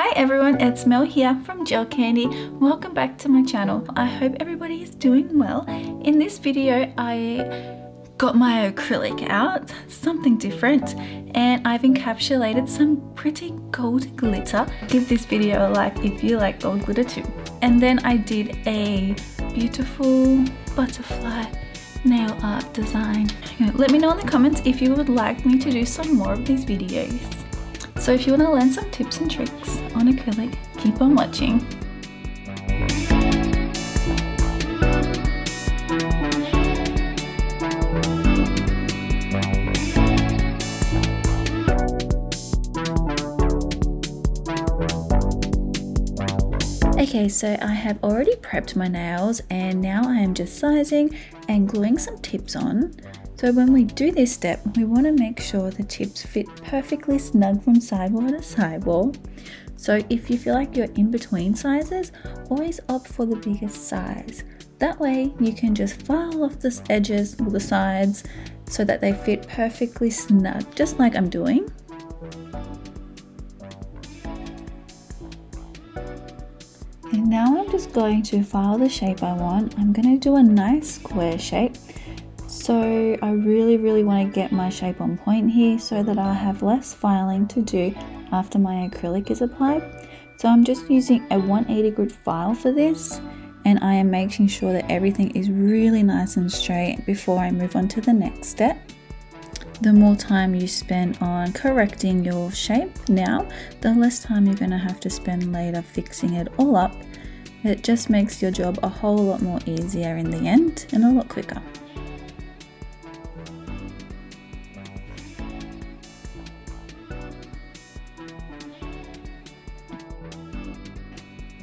Hi everyone, it's Mel here from Gel Candy. Welcome back to my channel. I hope everybody is doing well. In this video, I got my acrylic out, something different, and I've encapsulated some pretty gold glitter. Give this video a like if you like gold glitter too. And then I did a beautiful butterfly nail art design. Let me know in the comments if you would like me to do some more of these videos. So if you want to learn some tips and tricks on acrylic, keep on watching. Okay, so I have already prepped my nails and now I am just sizing and gluing some tips on. So when we do this step, we want to make sure the tips fit perfectly snug from sidewall to sidewall. So if you feel like you're in between sizes, always opt for the biggest size. That way you can just file off the edges or the sides so that they fit perfectly snug, just like I'm doing. And now I'm just going to file the shape I want. I'm going to do a nice square shape. So I really want to get my shape on point here so that I have less filing to do after my acrylic is applied. So I'm just using a 180 grit file for this, and I am making sure that everything is really nice and straight before I move on to the next step. The more time you spend on correcting your shape now, the less time you're going to have to spend later fixing it all up. It just makes your job a whole lot more easier in the end and a lot quicker.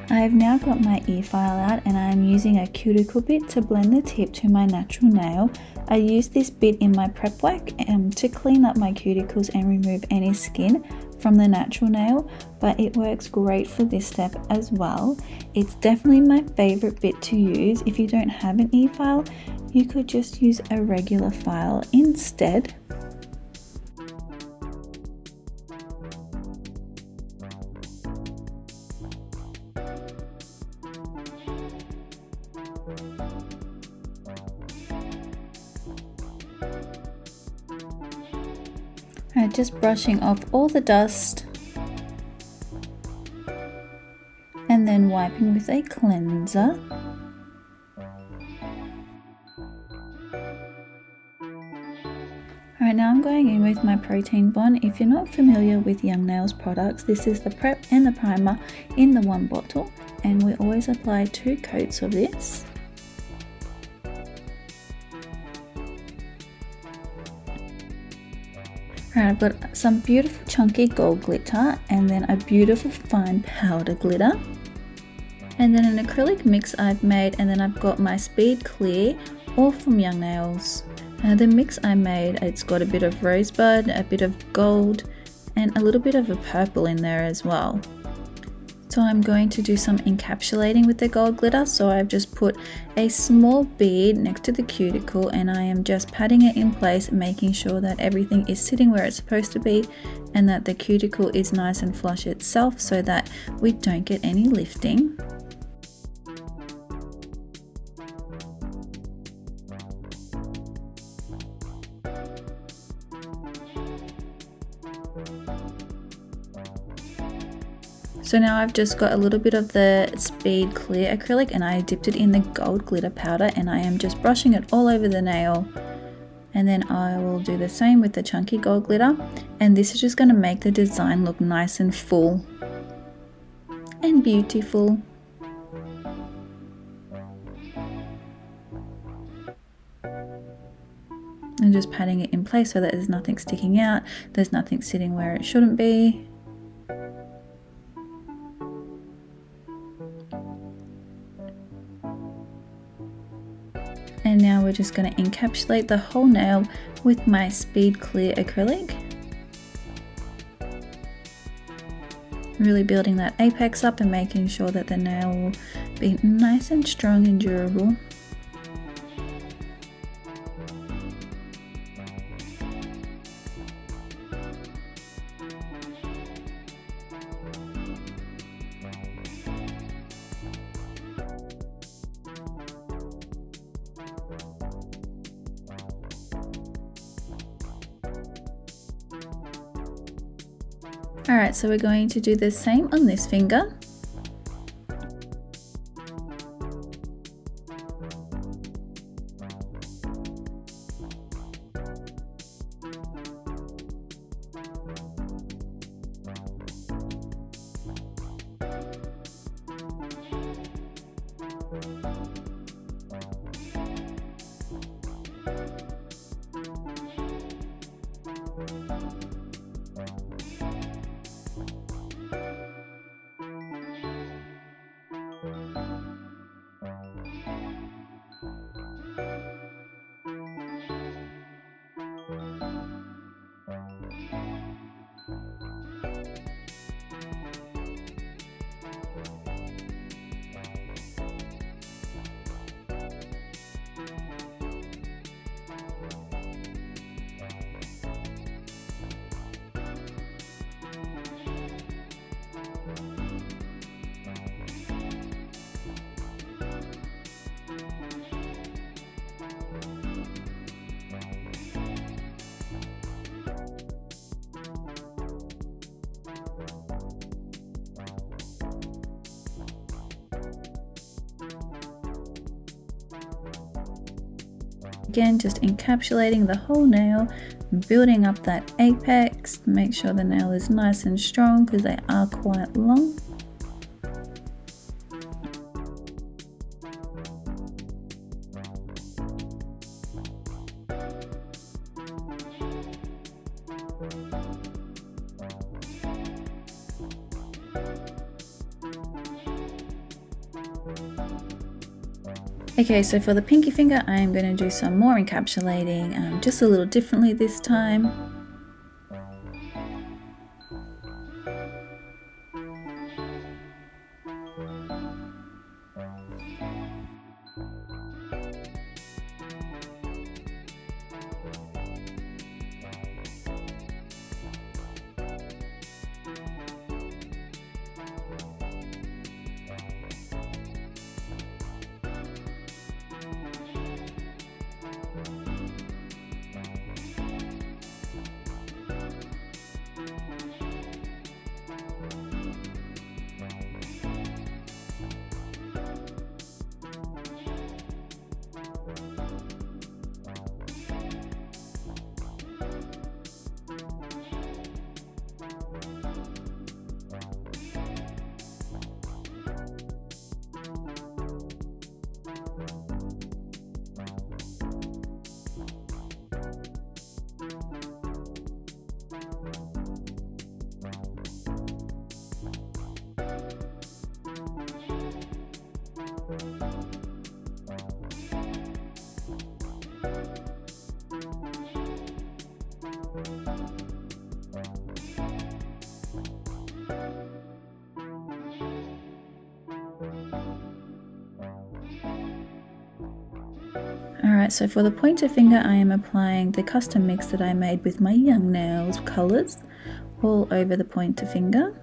I've now got my e-file out and I'm using a cuticle bit to blend the tip to my natural nail. I use this bit in my prep work to clean up my cuticles and remove any skin from the natural nail, but it works great for this step as well. It's definitely my favorite bit to use. If you don't have an e-file, you could just use a regular file instead. Alright, just brushing off all the dust and then wiping with a cleanser. Alright, now I'm going in with my protein bond. If you're not familiar with Young Nails products, this is the prep and the primer in the one bottle, and we always apply 2 coats of this. Alright, I've got some beautiful chunky gold glitter and then a beautiful fine powder glitter. And then an acrylic mix I've made, and then I've got my Speed Clear, all from Young Nails. The mix I made, it's got a bit of rosebud, a bit of gold, and a little bit of a purple in there as well. So I'm going to do some encapsulating with the gold glitter. So I've just put a small bead next to the cuticle and I am just patting it in place, making sure that everything is sitting where it's supposed to be and that the cuticle is nice and flush itself so that we don't get any lifting. So now I've just got a little bit of the Speed Clear acrylic and I dipped it in the gold glitter powder and I am just brushing it all over the nail. And then I will do the same with the chunky gold glitter, and this is just going to make the design look nice and full and beautiful. And just patting it in place so that there's nothing sticking out, there's nothing sitting where it shouldn't be. And now we're just going to encapsulate the whole nail with my Speed Clear acrylic. Really building that apex up and making sure that the nail will be nice and strong and durable. Alright, so we're going to do the same on this finger. Again, just encapsulating the whole nail, building up that apex, make sure the nail is nice and strong because they are quite long. Okay, so for the pinky finger, I am going to do some more encapsulating, just a little differently this time. Alright, so for the pointer finger I am applying the custom mix that I made with my Young Nails colours all over the pointer finger.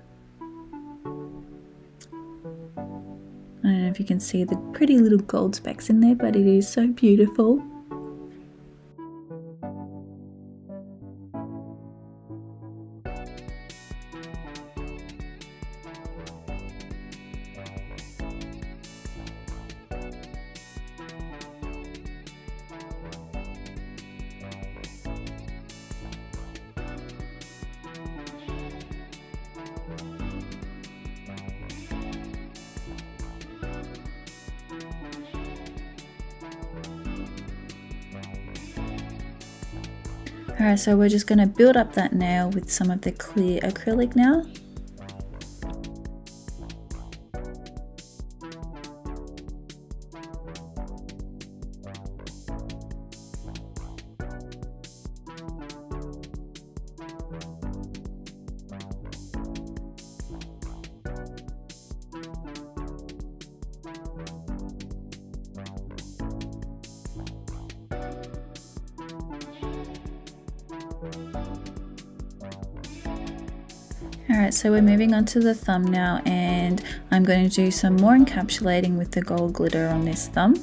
I don't know if you can see the pretty little gold specks in there, but it is so beautiful. Alright, so we're just going to build up that nail with some of the clear acrylic now. Alright, so we're moving on to the thumb now, and I'm going to do some more encapsulating with the gold glitter on this thumb.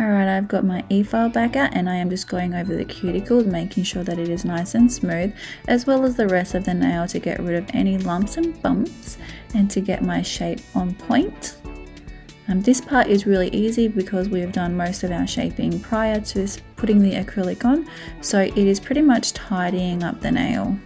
Alright, I've got my e-file back out and I am just going over the cuticle, making sure that it is nice and smooth, as well as the rest of the nail to get rid of any lumps and bumps and to get my shape on point. This part is really easy because we have done most of our shaping prior to putting the acrylic on, so it is pretty much tidying up the nail.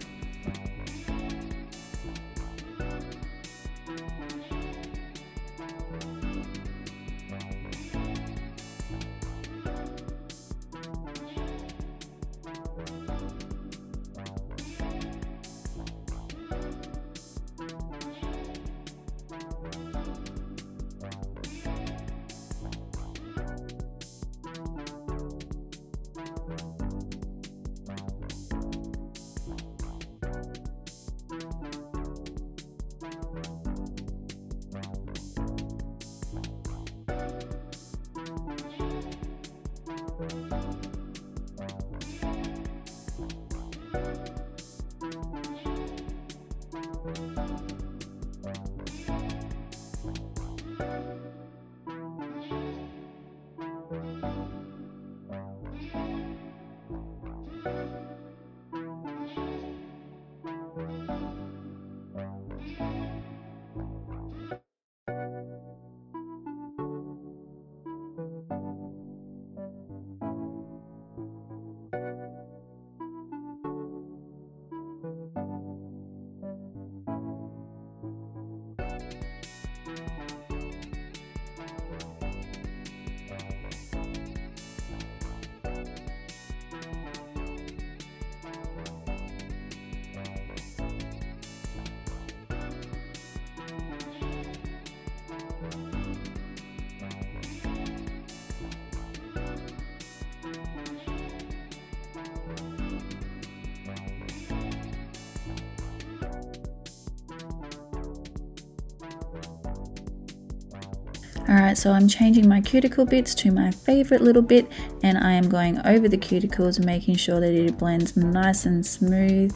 Alright, so I'm changing my cuticle bits to my favorite little bit, and I am going over the cuticles, making sure that it blends nice and smooth.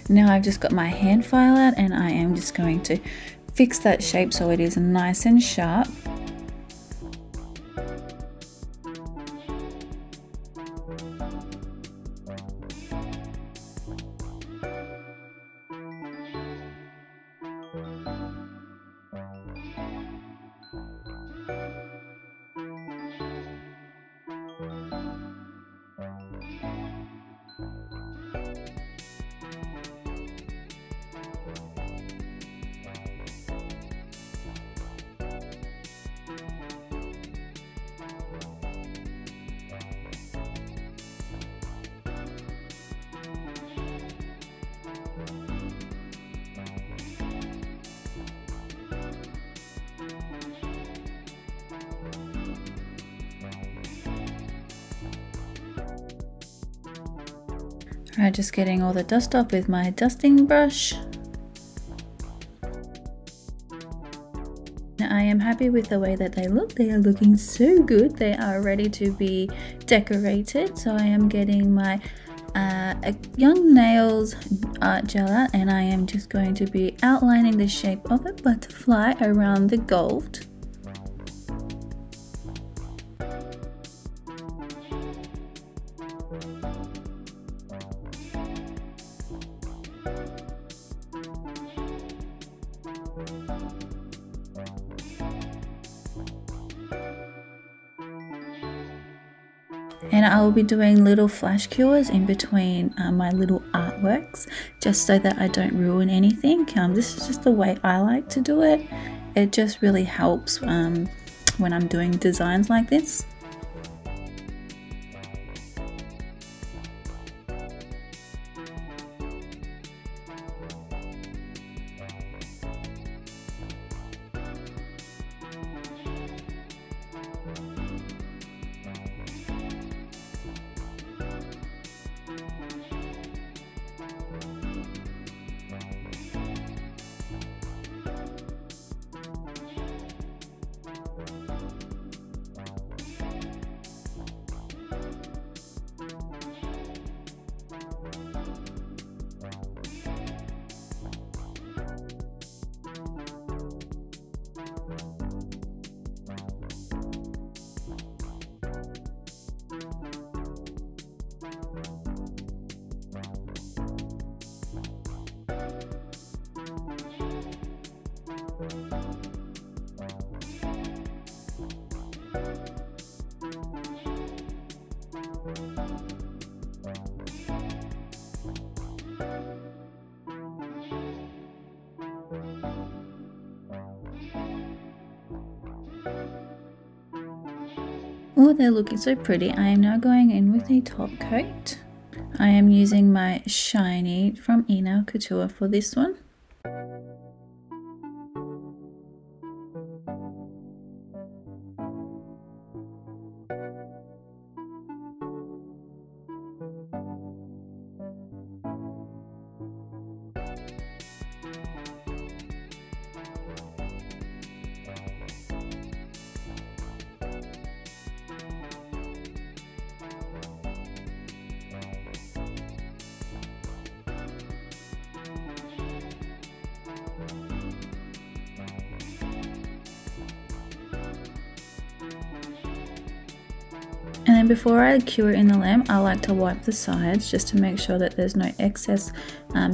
Now I've just got my hand file out and I am just going to fix that shape so it is nice and sharp. Alright, just getting all the dust off with my dusting brush. Now, I am happy with the way that they look. They are looking so good. They are ready to be decorated. So I am getting my Young Nails art gel out, and I am just going to be outlining the shape of a butterfly around the gold. And I will be doing little flash cures in between my little artworks, just so that I don't ruin anything. This is just the way I like to do it. It just really helps when I'm doing designs like this. Oh, they're looking so pretty. I am now going in with a top coat. I am using my shiny from Enau Couture for this one. And then before I cure in the lamp, I like to wipe the sides just to make sure that there's no excess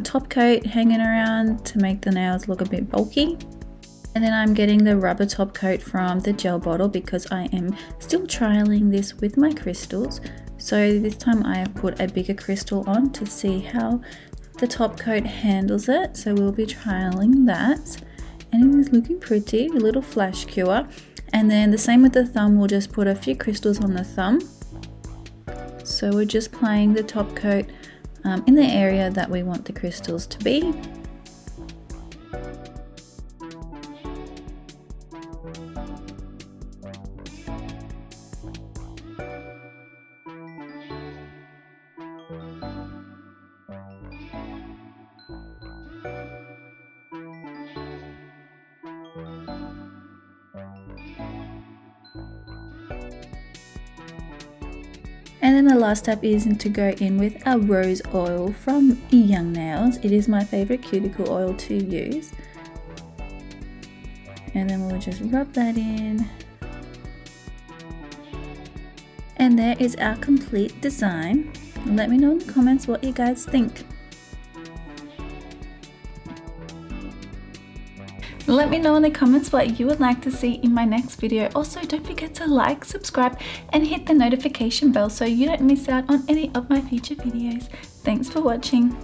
top coat hanging around to make the nails look a bit bulky. And then I'm getting the rubber top coat from the gel bottle because I am still trialing this with my crystals. So this time I have put a bigger crystal on to see how the top coat handles it. So we'll be trialing that. And it is looking pretty, a little flash cure. And then the same with the thumb, we'll just put a few crystals on the thumb. So we're just applying the top coat in the area that we want the crystals to be. And then the last step is to go in with a rose oil from Young Nails. It is my favorite cuticle oil to use. And then we'll just rub that in. And there is our complete design. Let me know in the comments what you guys think. Let me know in the comments what you would like to see in my next video. Also, don't forget to like, subscribe, and hit the notification bell so you don't miss out on any of my future videos. Thanks for watching.